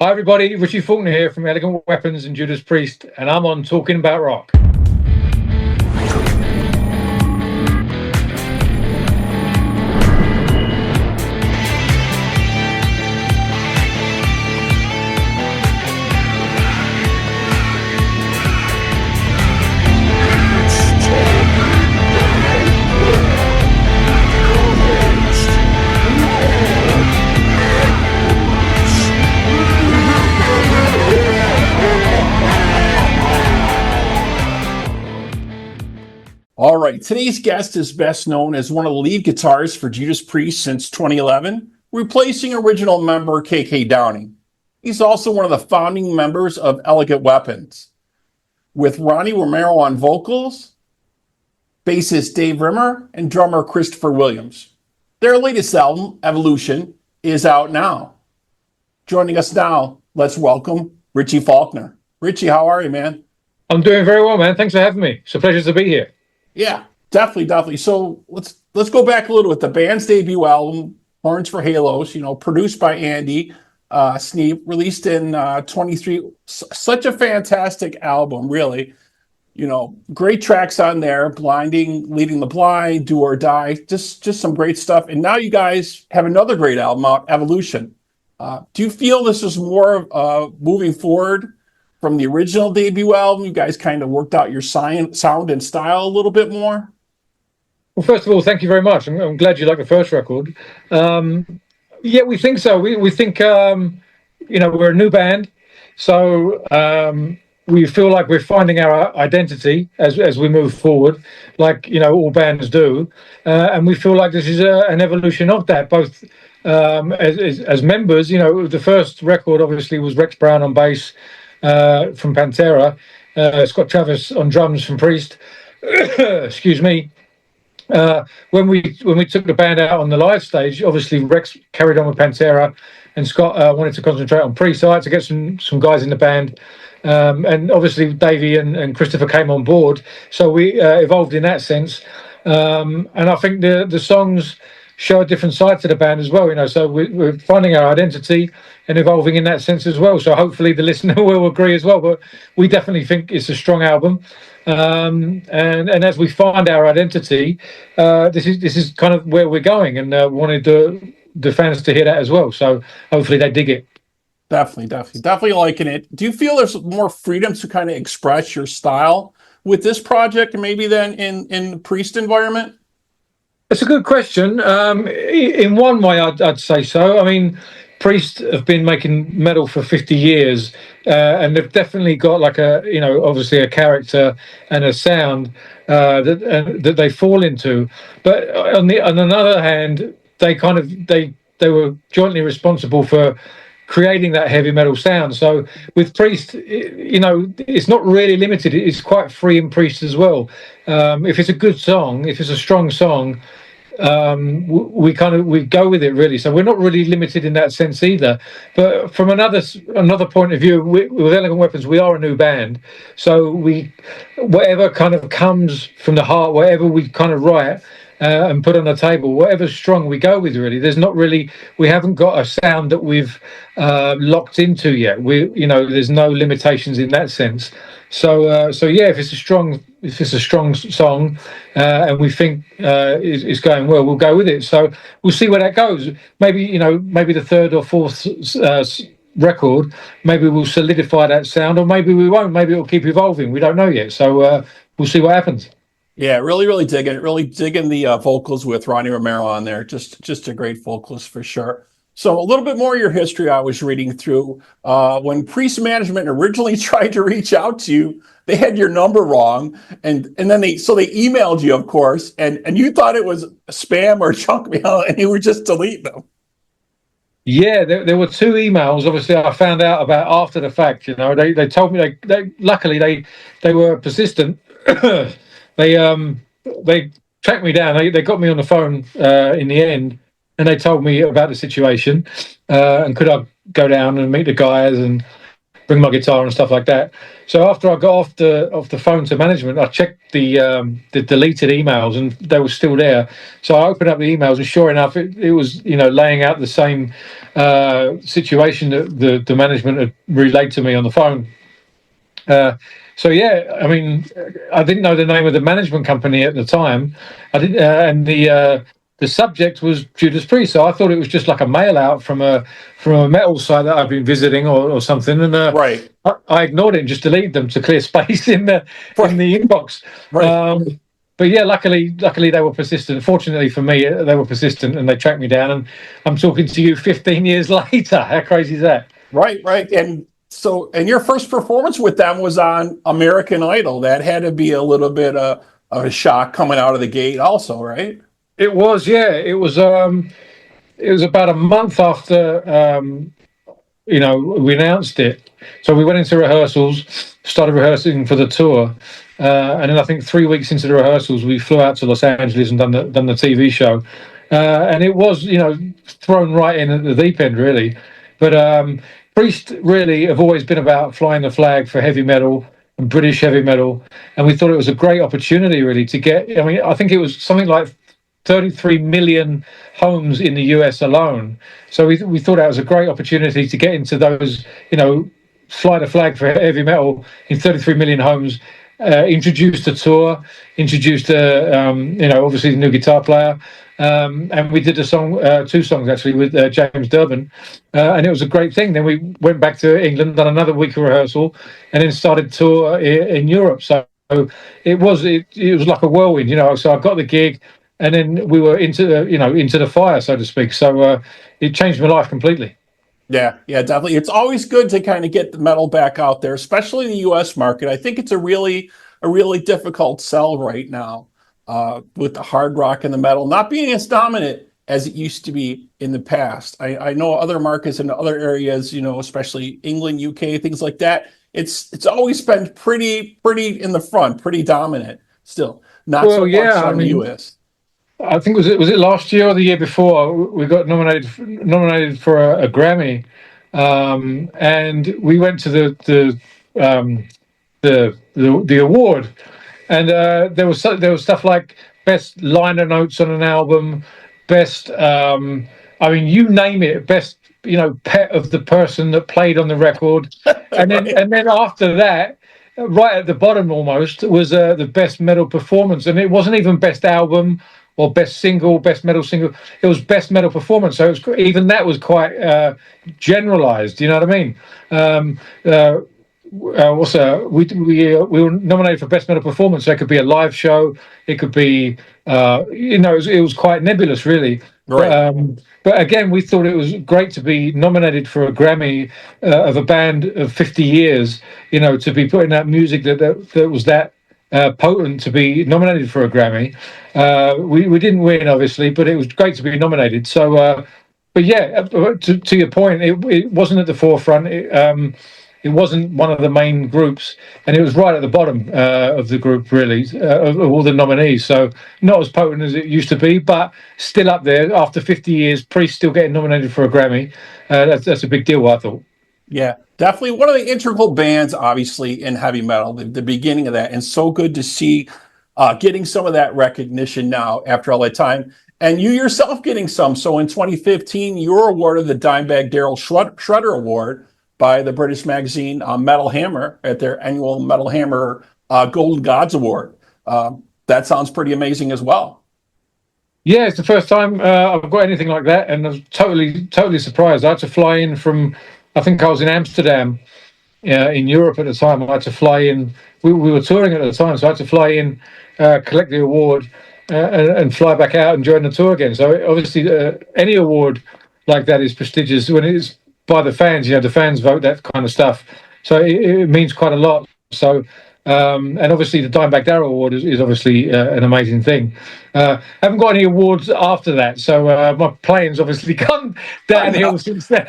Hi everybody, Richie Faulkner here from Elegant Weapons and Judas Priest, and I'm on Talking About Rock. All right, today's guest is best known as one of the lead guitarists for Judas Priest since 2011, replacing original member KK Downing. He's also one of the founding members of Elegant Weapons. With Ronnie Romero on vocals, bassist Dave Rimmer, and drummer Christopher Williams. Their latest album, Evolution, is out now. Joining us now, let's welcome Richie Faulkner. Richie, how are you, man? I'm doing very well, man. Thanks for having me. It's a pleasure to be here. Yeah, definitely. So let's go back a little with the band's debut album, Horns for Halos. Produced by Andy Sneap, released in 23. Such a fantastic album, really. Great tracks on there: Blinding, Leading the Blind, Do or Die. Just some great stuff. And now you guys have another great album out, Evolution. Do you feel this is more moving forward from the original debut album? You guys kind of worked out your sound and style a little bit more? Well, first of all, thank you very much. I'm glad you like the first record. Yeah, we think so. We think, we're a new band. So we feel like we're finding our identity as we move forward, like, all bands do. And we feel like this is an evolution of that, both as members. The first record obviously was Rex Brown on bass, from Pantera, Scott Travis on drums from Priest. Excuse me. When we took the band out on the live stage, obviously Rex carried on with Pantera, and Scott wanted to concentrate on Priest. So I had to get some guys in the band, and obviously Davey and Christopher came on board. So we evolved in that sense, and I think the songs show a different side to the band as well. So we're finding our identity and evolving in that sense as well. So hopefully the listener will agree as well. But we definitely think it's a strong album. And as we find our identity, this is kind of where we're going, and wanted the fans to hear that as well. So hopefully they dig it. Definitely liking it. Do you feel there's more freedom to kind of express your style with this project maybe than in the Priest environment? It's a good question. In one way, I'd say so. I mean, Priest have been making metal for 50 years, and they've definitely got like obviously a character and a sound that they fall into. But on another hand, they were jointly responsible for creating that heavy metal sound. So with Priest, it's not really limited. It's quite free in Priest as well. If it's a good song, if it's a strong song, we go with it, really. So we're not really limited in that sense either. But from another point of view, with Elegant Weapons, we are a new band. So whatever kind of comes from the heart, whatever we kind of write and put on the table, whatever's strong, we go with, really. We haven't got a sound that we've locked into yet. There's no limitations in that sense. So yeah, if it's a strong song, and we think it's going well, we'll go with it. So we'll see where that goes. Maybe the third or fourth record, maybe we'll solidify that sound, or maybe we won't. Maybe it'll keep evolving. We don't know yet. So we'll see what happens. Yeah, really digging the vocals with Ronnie Romero on there. Just a great vocalist for sure. So a little bit more of your history I was reading through. When Priest management originally tried to reach out to you, they had your number wrong, and then they emailed you, of course, and you thought it was spam or junk mail, and you were just deleting them. Yeah, there were two emails. Obviously, I found out about after the fact. They told me they luckily they were persistent. They tracked me down. They got me on the phone in the end, and they told me about the situation, and could I go down and meet the guys and bring my guitar and stuff like that. So after I got off the phone to management, I checked the deleted emails, and they were still there. So I opened up the emails, and sure enough, it was laying out the same situation that the management had relayed to me on the phone. So yeah, I mean, I didn't know the name of the management company at the time. I didn't, and the subject was Judas Priest. So I thought it was just like a mail out from a metal site that I've been visiting or something. And Right. I ignored it and just deleted them to clear space in the inbox. Right. But yeah, luckily they were persistent. Fortunately for me, they were persistent and they tracked me down. And I'm talking to you 15 years later. How crazy is that? Right. And so, and your first performance with them was on American Idol. That had to be a little bit of a shock coming out of the gate also, right? It was, yeah. It was about a month after we announced it. So we went into rehearsals, started rehearsing for the tour, and then I think 3 weeks into the rehearsals, we flew out to Los Angeles and done the TV show, and it was thrown right in at the deep end really. But Priest really have always been about flying the flag for heavy metal and British heavy metal, and we thought it was a great opportunity really to get. I mean, I think it was something like 33 million homes in the US alone. So we thought that was a great opportunity to get into those, fly the flag for heavy metal in 33 million homes, introduced a tour, introduced, obviously the new guitar player. And we did two songs actually with James Durbin. And it was a great thing. Then we went back to England, done another week of rehearsal, and then started tour in Europe. So it was like a whirlwind, so I got the gig, and then we were into the fire, so to speak. So it changed my life completely. Yeah, definitely. It's always good to kind of get the metal back out there, especially in the U.S. market. I think it's a really difficult sell right now with the hard rock and the metal not being as dominant as it used to be in the past. I know other markets in other areas, especially England, UK, things like that. It's always been pretty in the front, pretty dominant still. Not so much on the U.S. I think was it last year or the year before we got nominated for a Grammy, and we went to the award, and there was stuff like best liner notes on an album, best you name it, best pet of the person that played on the record, and then after that, right at the bottom almost was the best metal performance, and it wasn't even best album or best single, best metal single. It was best metal performance. So even that was quite generalized. You know what I mean? We were nominated for best metal performance. So it could be a live show. It could be it was quite nebulous really. Right. But again, we thought it was great to be nominated for a Grammy of a band of 50 years. To be putting out music that was that potent to be nominated for a Grammy. We didn't win, obviously, but it was great to be nominated. So, but yeah, to your point, it wasn't at the forefront. It wasn't one of the main groups, and it was right at the bottom of the group, really, of all the nominees. So not as potent as it used to be, but still up there. After 50 years, Priest still getting nominated for a Grammy. That's a big deal, I thought. Yeah, definitely one of the integral bands, obviously, in heavy metal, the beginning of that. And so good to see getting some of that recognition now after all that time. And you yourself getting some. So in 2015, you were awarded the Dimebag Darrell Shredder Award by the British magazine Metal Hammer at their annual Metal Hammer Golden Gods Award. That sounds pretty amazing as well. Yeah, it's the first time I've got anything like that, and I was totally surprised. I had to fly in from, I think I was in Amsterdam, in Europe at the time. I had to fly in. We were touring at the time, so I had to fly in, collect the award, and fly back out and join the tour again. So obviously, any award like that is prestigious when it's by the fans. The fans vote that kind of stuff, so it means quite a lot. So. And obviously the Dimebag Darrell Award is obviously an amazing thing. Haven't got any awards after that, so my playing's obviously gone downhill since then.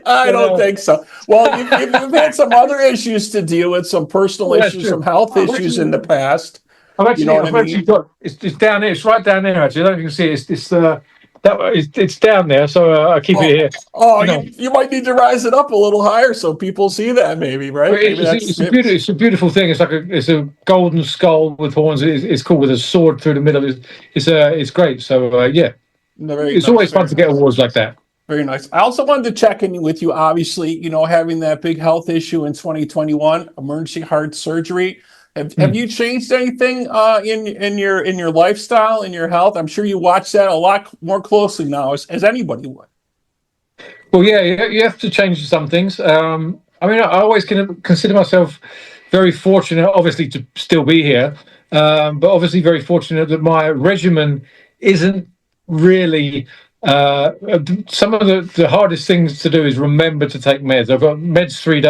I don't think so. Well, you've had some other issues to deal with, some personal issues, some health issues in the past. I've actually got it's down here. It's right down there. Actually, I don't know if you can see it. It's it's down there, so I keep it here. Oh, You know, you might need to rise it up a little higher so people see that, maybe, right? Maybe it's a beautiful thing. It's a golden skull with horns. It's cool with a sword through the middle. It's great. So yeah, very it's nice, always fun very to get nice. awards like that. Very nice. I also wanted to check in with you. Obviously, having that big health issue in 2021, emergency heart surgery. Have you changed anything in your lifestyle, in your health? I'm sure you watch that a lot more closely now, as anybody would. Well, yeah, you have to change some things. I mean, I always consider myself very fortunate, obviously, to still be here, but obviously very fortunate that my regimen isn't really. Some of the hardest things to do is remember to take meds. I've got meds 3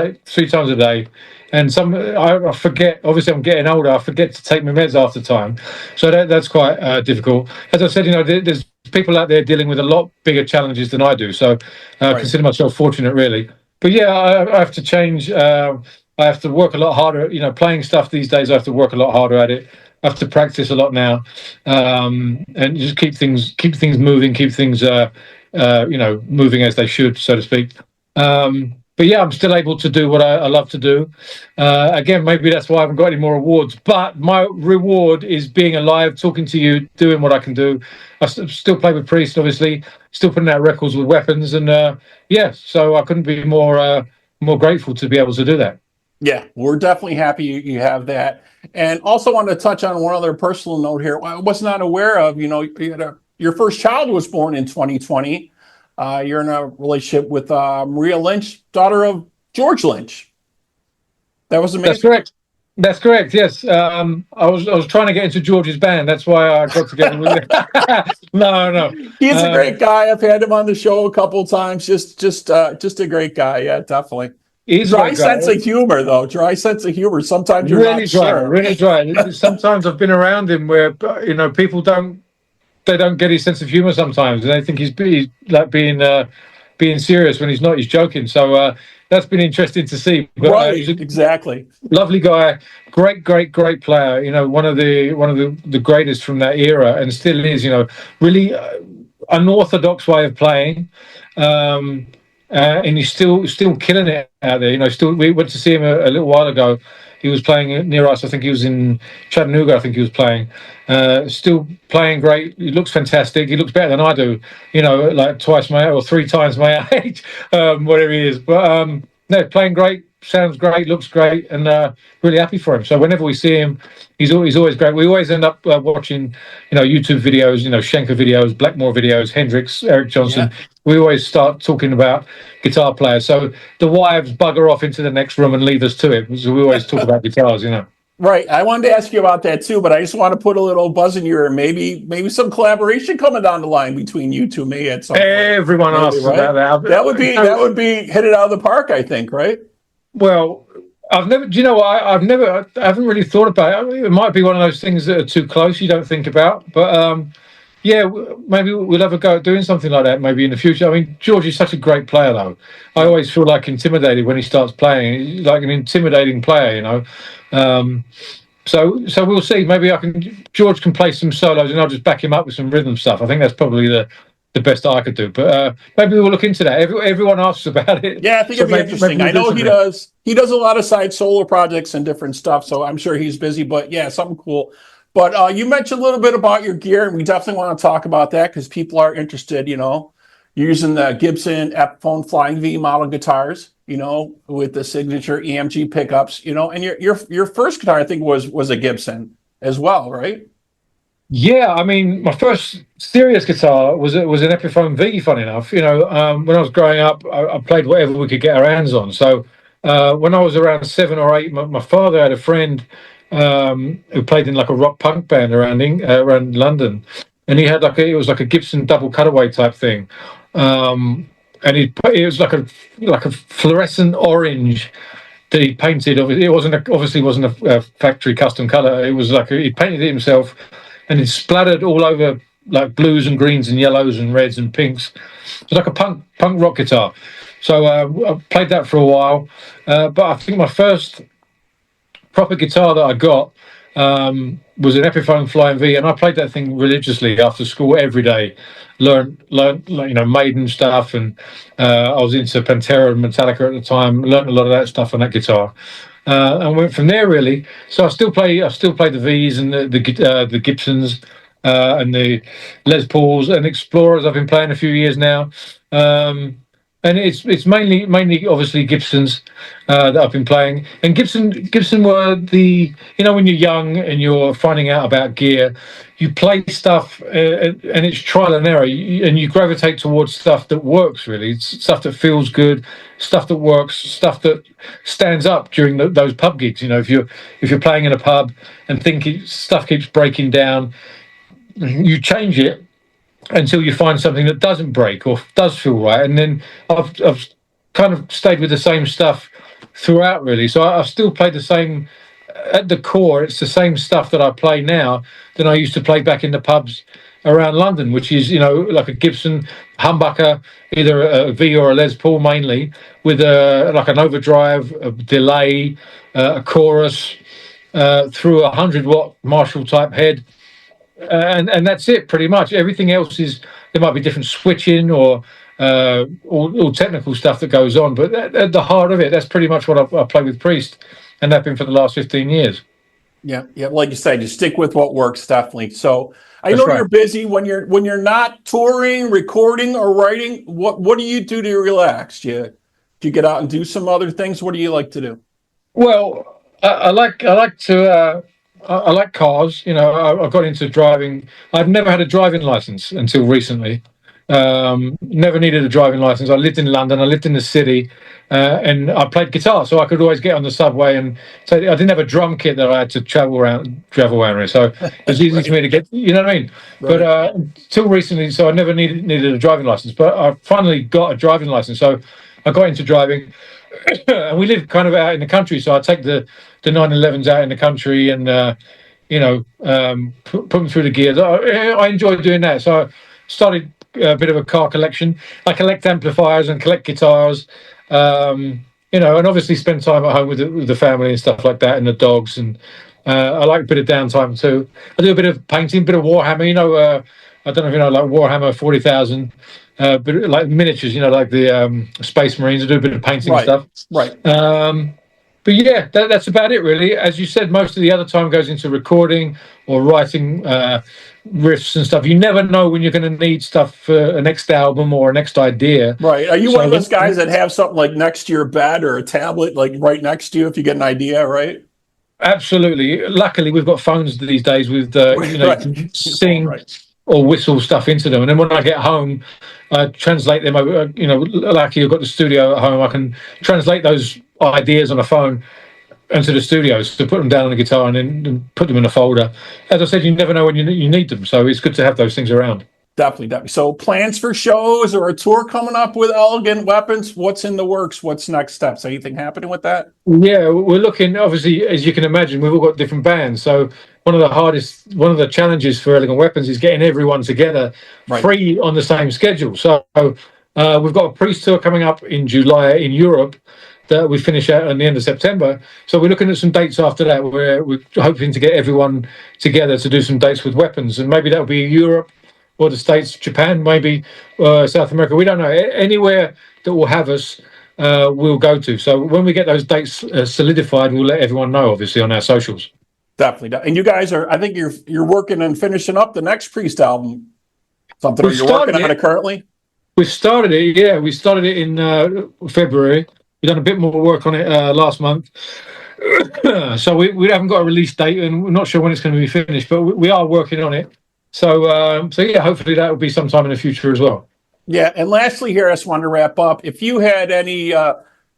times a day, and I forget. Obviously, I'm getting older. I forget to take my meds after time, so that's quite difficult. As I said, there's people out there dealing with a lot bigger challenges than I do. So I consider myself fortunate, really. But yeah, I have to change. I have to work a lot harder. Playing stuff these days, I have to work a lot harder at it. I have to practice a lot now, and just keep things moving, keep things moving as they should, so to speak. But yeah, I'm still able to do what I love to do. Again, maybe that's why I haven't got any more awards. But my reward is being alive, talking to you, doing what I can do. I still play with Priest, obviously, still putting out records with Weapons, and yeah, so I couldn't be more grateful to be able to do that. Yeah, we're definitely happy you have that. And also wanted to touch on one other personal note here. I was not aware of, your first child was born in 2020. You're in a relationship with Maria Lynch, daughter of George Lynch. That was amazing. That's correct. That's correct. Yes, I was trying to get into George's band. That's why I got together with him. No. He's a great guy. I've had him on the show a couple of times. Just a great guy. Yeah, definitely. He's dry sense of humor, though. Dry sense of humor. Sometimes you're really not dry, sure. really dry. Sometimes I've been around him where people don't get his sense of humor sometimes, and they think he's like being serious when he's not. He's joking. So that's been interesting to see. But, right, exactly. Lovely guy, great player. One of the greatest from that era, and still is. Really unorthodox way of playing. And he's still killing it out there. We went to see him a little while ago. He was playing near us. I think he was in Chattanooga. I think he was playing. Still playing great. He looks fantastic. He looks better than I do. Like twice my or 3 times my age, whatever he is. But no, playing great. Sounds great. Looks great, and really happy for him. So whenever we see him, he's always great. We always end up watching, YouTube videos, Schenker videos, Blackmore videos, Hendrix, Eric Johnson. Yeah. We always start talking about guitar players. So the wives bugger off into the next room and leave us to it. So we always talk about guitars, Right. I wanted to ask you about that too, but I just want to put a little buzz in your ear. Maybe some collaboration coming down the line between you two, me at some point. Everyone asks about that. That would be hit it out of the park, I think, right? Well, I've never. Do you know what? I haven't really thought about it. It might be one of those things that are too close. You don't think about, but yeah, maybe we'll have a go at doing something like that. Maybe in the future. I mean, George is such a great player, though. I always feel like intimidated when he starts playing. He's like an intimidating player, So we'll see. Maybe George can play some solos, and I'll just back him up with some rhythm stuff. I think that's probably the best I could do. But maybe we'll look into that. Everyone asks about it. Yeah, I think it'd be interesting. I know he does. He does a lot of side solo projects and different stuff, so I'm sure he's busy. But yeah, something cool. But you mentioned a little bit about your gear, and we definitely want to talk about that because people are interested. You're using the Gibson Epiphone Flying V model guitars, with the signature EMG pickups, and your first guitar, I think, was a Gibson as well, right? Yeah, I mean, my first serious guitar was an Epiphone V. Funny enough, when I was growing up, I played whatever we could get our hands on. So when I was around 7 or 8, my father had a friend who played in like a rock punk band around London, and he had it was like a Gibson double cutaway type thing, and it was like a fluorescent orange that he painted. It obviously wasn't a factory custom color. It was like he painted it himself. And it's splattered all over like blues and greens and yellows and reds and pinks. It's like a punk rock guitar. So I played that for a while. But I think my first proper guitar that I got was an Epiphone Flying V, and I played that thing religiously after school every day. Learned, Maiden stuff, and I was into Pantera and Metallica at the time. Learned a lot of that stuff on that guitar, and went from there really. So I still play the V's and the Gibsons, and the Les Pauls and Explorers. I've been playing a few years now. And it's mainly obviously Gibsons that I've been playing. And Gibson were when you're young and you're finding out about gear, you play stuff and it's trial and error, and you gravitate towards stuff that works really. It's stuff that feels good, stuff that works, stuff that stands up during those pub gigs. If you're playing in a pub and stuff keeps breaking down, you change it until you find something that doesn't break or does feel right. And then I've kind of stayed with the same stuff throughout, really. So I've still played the same. At the core, it's the same stuff that I play now than I used to play back in the pubs around London, which is, like a Gibson humbucker, either a V or a Les Paul mainly, with like an overdrive, a delay, a chorus, through a 100-watt Marshall type head. And that's it pretty much. Everything else there might be different switching or all technical stuff that goes on, but at the heart of it, that's pretty much what I play with Priest, and have been for the last 15 years. Yeah, like you said, you stick with what works, definitely. So I That's know right. you're busy when you're not touring, recording, or writing. What do you do to relax? Do you get out and do some other things? What do you like to do? Well, I like to. I like cars. I got into driving. I've never had a driving license until recently. Never needed a driving license. I lived in London. I lived in the city, and I played guitar, so I could always get on the subway. And so I didn't have a drum kit that I had to travel around with. So it was easy for me to get. You know what I mean? Right. But until recently, so I never needed a driving license. But I finally got a driving license, so I got into driving. And we live kind of out in the country, so I take the 911s out in the country and put them through the gears. I enjoy doing that, so I started a bit of a car collection. I collect amplifiers and collect guitars, and obviously spend time at home with the family and stuff like that, and the dogs. And I like a bit of downtime too. I do a bit of painting, a bit of Warhammer. I don't know if you know, like Warhammer 40,000. But like miniatures, like the Space Marines. I do a bit of painting and stuff. Right. But yeah, that's about it, really. As you said, most of the other time goes into recording or writing riffs and stuff. You never know when you're going to need stuff for a next album or a next idea. Right. Are you one of those guys that have something like next to your bed or a tablet, like right next to you if you get an idea, right? Absolutely. Luckily, we've got phones these days with, sing or whistle stuff into them. And then when I get home, I translate them over. Luckily I've got the studio at home. I can translate those ideas on a phone into the studios to put them down on the guitar and then put them in a folder. As I said, you never know when you need them. So it's good to have those things around. Definitely. So plans for shows or a tour coming up with Elegant Weapons? What's in the works? What's next steps? Anything happening with that? Yeah, we're looking, obviously, as you can imagine, we've all got different bands. So one of the challenges for Elegant Weapons is getting everyone together free on the same schedule. So we've got a Priest tour coming up in July in Europe that we finish out at the end of September. So we're looking at some dates after that where we're hoping to get everyone together to do some dates with Weapons. And maybe that'll be Europe or the States, Japan, maybe South America. We don't know. Anywhere that will have us, we'll go to. So when we get those dates solidified, we'll let everyone know, obviously, on our socials. Definitely. And you guys I think you're working on finishing up the next Priest album. Something you're working on it currently? We started it, yeah. We started it in February. We've done a bit more work on it last month. So we haven't got a release date, and we're not sure when it's going to be finished, but we are working on it. So yeah, hopefully that will be sometime in the future as well. Yeah, and lastly here, I just wanted to wrap up. If you had any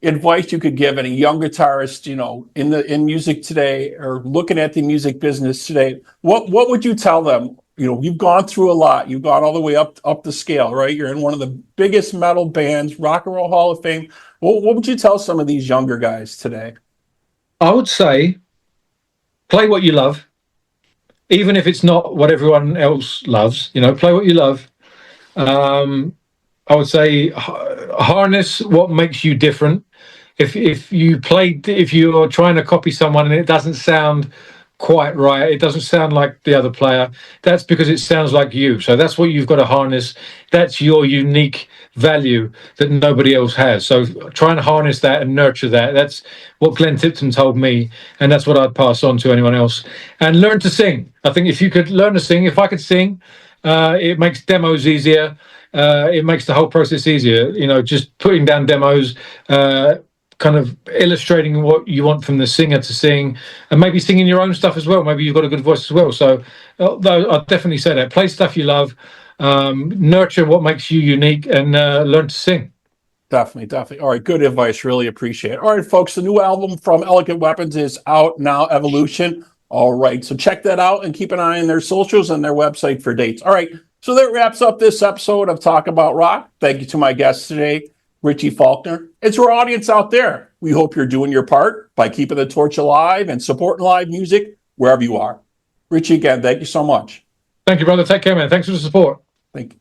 advice you could give any young guitarist, in music today or looking at the music business today, what would you tell them? You've gone through a lot. You've gone all the way up the scale, right? You're in one of the biggest metal bands, Rock and Roll Hall of Fame. What would you tell some of these younger guys today? I would say play what you love. Even if it's not what everyone else loves, play what you love. I would say harness what makes you different. If you're trying to copy someone and it doesn't sound quite right. It doesn't sound like the other player. That's because it sounds like you. So that's what you've got to harness. That's your unique value that nobody else has. So try and harness that and nurture that. That's what Glenn Tipton told me, and that's what I'd pass on to anyone else. And learn to sing. I think if you could learn to sing, if I could sing, it makes demos easier. It makes the whole process easier. You know, just putting down demos, kind of illustrating what you want from the singer to sing, and maybe singing your own stuff as well. Maybe you've got a good voice as well. So I'd definitely say that. Play stuff you love, nurture what makes you unique, and learn to sing. Definitely, definitely. All right, good advice. Really appreciate it. All right, folks, the new album from Elegant Weapons is out now, Evolution. All right, so check that out and keep an eye on their socials and their website for dates. All right, so that wraps up this episode of Talk About Rock. Thank you to my guest today, Richie Faulkner. And to our audience out there, we hope you're doing your part by keeping the torch alive and supporting live music wherever you are. Richie, again, thank you so much. Thank you, brother. Take care, man. Thanks for the support. Thank you.